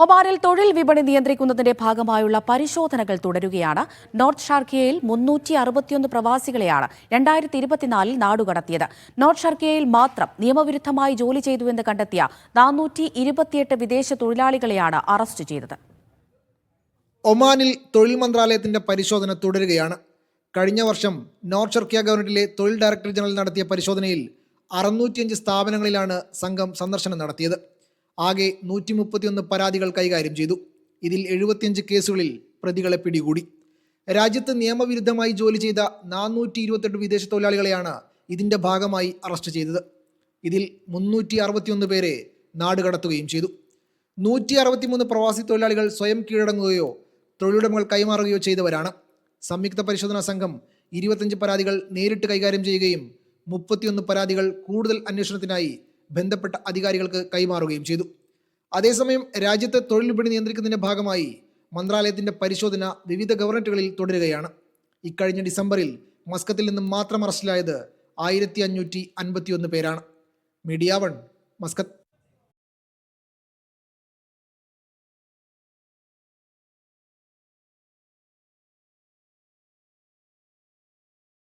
ഒമാനിൽ തൊഴിൽ വിപണി നിയന്ത്രിക്കുന്നതിന്റെ ഭാഗമായുള്ള പരിശോധനകൾ തുടരുകയാണ്. നോർത്ത് ഷാർക്കിയയിൽ 361 പ്രവാസികളെയാണ് 2024 നാടുകടത്തിയത്. നോർത്ത് ഷാർക്കിയയിൽ മാത്രം നിയമവിരുദ്ധമായി ജോലി ചെയ്തുവെന്ന് കണ്ടെത്തിയ 428 വിദേശ തൊഴിലാളികളെയാണ് അറസ്റ്റ് ചെയ്തത്. ഒമാനിൽ തൊഴിൽ മന്ത്രാലയത്തിന്റെ പരിശോധന തുടരുകയാണ്. കഴിഞ്ഞ വർഷം നോർത്ത് ഷാർക്കിയ ഗവൺമെന്റിലെ തൊഴിൽ ഡയറക്ടർ ജനറൽ നടത്തിയ പരിശോധനയിൽ 605 സ്ഥാപനങ്ങളിലാണ് സംഘം സന്ദർശനം നടത്തിയത്. ആകെ 131 പരാതികൾ കൈകാര്യം ചെയ്തു. ഇതിൽ 75 കേസുകളിൽ പ്രതികളെ പിടികൂടി. രാജ്യത്ത് നിയമവിരുദ്ധമായി ജോലി ചെയ്ത 428 വിദേശ തൊഴിലാളികളെയാണ് ഇതിന്റെ ഭാഗമായി അറസ്റ്റ് ചെയ്തത്. ഇതിൽ 361 പേരെ നാടുകടത്തുകയും ചെയ്തു. 163 പ്രവാസി തൊഴിലാളികൾ സ്വയം കീഴടങ്ങുകയോ തൊഴിലുടമകൾ കൈമാറുകയോ ചെയ്തവരാണ്. സംയുക്ത പരിശോധനാ സംഘം 25 പരാതികൾ നേരിട്ട് കൈകാര്യം ചെയ്യുകയും 31 പരാതികൾ കൂടുതൽ അന്വേഷണത്തിനായി ബന്ധപ്പെട്ട അധികാരികൾക്ക് കൈമാറുകയും ചെയ്തു. അതേസമയം രാജ്യത്തെ തൊഴിൽ വിപണി നിയന്ത്രിക്കുന്നതിന്റെ ഭാഗമായി മന്ത്രാലയത്തിന്റെ പരിശോധന വിവിധ ഗവർണറേറ്റുകളിൽ തുടരുകയാണ്. ഇക്കഴിഞ്ഞ ഡിസംബറിൽ മസ്കത്തിൽ നിന്നും മാത്രം അറസ്റ്റിലായത് 1551 പേരാണ്. Media 1 Muscat.